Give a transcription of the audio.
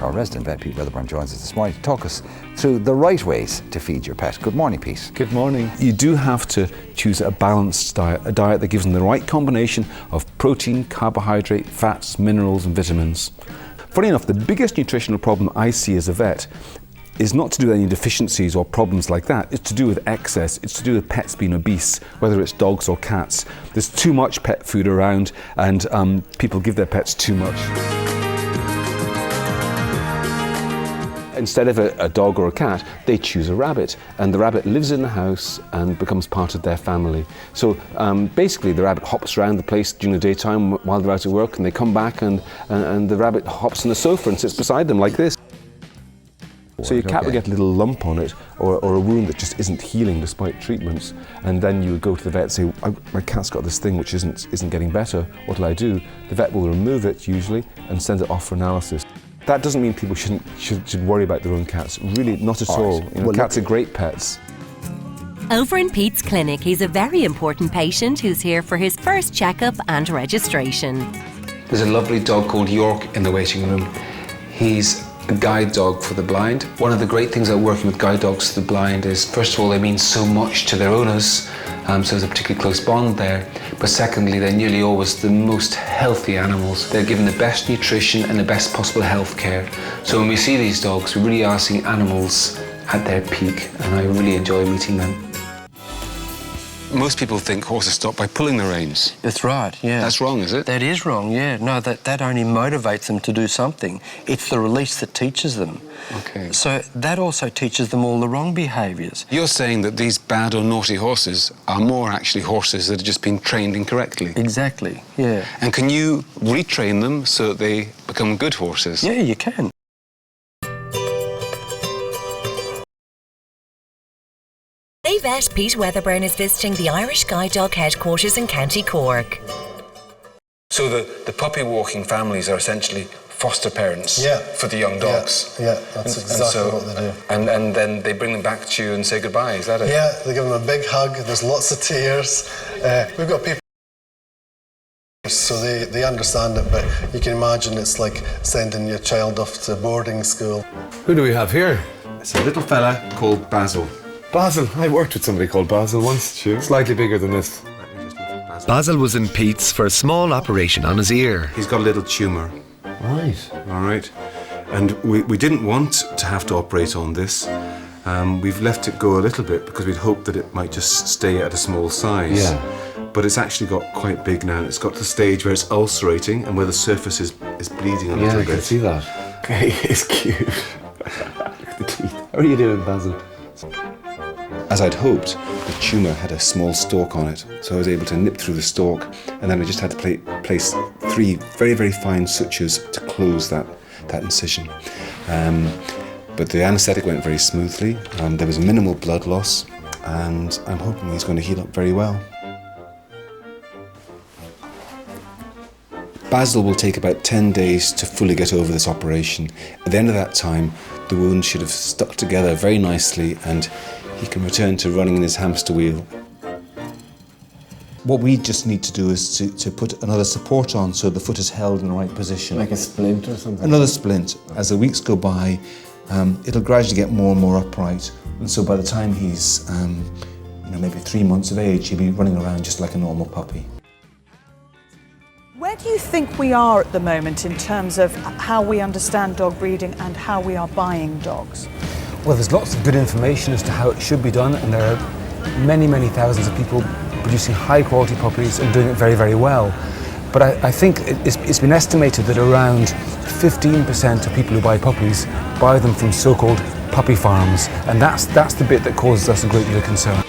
our resident vet, Pete Wedderburn, joins us this morning to talk us through the right ways to feed your pet. Good morning, Pete. Good morning. You do have to choose a balanced diet, a diet that gives them the right combination of protein, carbohydrate, fats, minerals and vitamins. Funny enough, the biggest nutritional problem I see as a vet is not to do with any deficiencies or problems like that. It's to do with excess. It's to do with pets being obese, whether it's dogs or cats. There's too much pet food around and people give their pets too much. Instead of a dog or a cat, they choose a rabbit, and the rabbit lives in the house and becomes part of their family. So basically the rabbit hops around the place during the daytime while they're out at work, and they come back and the rabbit hops on the sofa and sits beside them like this. So your cat would get a little lump on it or a wound that just isn't healing despite treatments, and then you would go to the vet and say, my cat's got this thing which isn't getting better, what do I do? The vet will remove it usually and send it off for analysis. That doesn't mean people should worry about their own cats, really not at all. You know, cats are great pets. Over in Pete's clinic, he's a very important patient who's here for his first checkup and registration. There's a lovely dog called York in the waiting room. He's a guide dog for the blind. One of the great things about working with guide dogs for the blind is, first of all, they mean so much to their owners, so there's a particularly close bond there. But secondly, they're nearly always the most healthy animals. They're given the best nutrition and the best possible health care. So when we see these dogs, we really are seeing animals at their peak, and I really enjoy meeting them. Most people think horses stop by pulling the reins. That's right, yeah. That's wrong, is it? That is wrong, yeah. No, that only motivates them to do something. It's the release that teaches them. Okay. So that also teaches them all the wrong behaviours. You're saying that these bad or naughty horses are more actually horses that have just been trained incorrectly? Exactly, yeah. And can you retrain them so that they become good horses? Yeah, you can. Vet Pete Wedderburn is visiting the Irish Guide Dog headquarters in County Cork. So the puppy walking families are essentially foster parents for the young dogs? Yeah, that's exactly what they do. And then they bring them back to you and say goodbye, is that it? Yeah, they give them a big hug, there's lots of tears. We've got people, so they understand it, but you can imagine it's like sending your child off to boarding school. Who do we have here? It's a little fella called Basil. Basil. I worked with somebody called Basil once. Sure. Slightly bigger than this. Basil was in Pete's for a small operation on his ear. He's got a little tumour. Right. All right. And we didn't want to have to operate on this. We've left it go a little bit because we'd hoped that it might just stay at a small size. Yeah. But it's actually got quite big now. It's got to the stage where it's ulcerating and where the surface is bleeding a little bit. Yeah, I can see that. Okay, it's cute. Look at the teeth. How are you doing, Basil? As I'd hoped, the tumour had a small stalk on it, so I was able to nip through the stalk, and then I just had to place 3 very, very fine sutures to close that incision. But the anaesthetic went very smoothly, there was minimal blood loss, and I'm hoping he's going to heal up very well. Basil will take about 10 days to fully get over this operation. At the end of that time, the wound should have stuck together very nicely and he can return to running in his hamster wheel. What we just need to do is to put another support on so the foot is held in the right position. Like a splint or something? Another splint. As the weeks go by, it'll gradually get more and more upright. And so by the time he's maybe 3 months of age, he'll be running around just like a normal puppy. Where do you think we are at the moment in terms of how we understand dog breeding and how we are buying dogs? Well, there's lots of good information as to how it should be done, and there are many, many thousands of people producing high-quality puppies and doing it very, very well. But I think it's been estimated that around 15% of people who buy puppies buy them from so-called puppy farms, and that's the bit that causes us a great deal of concern.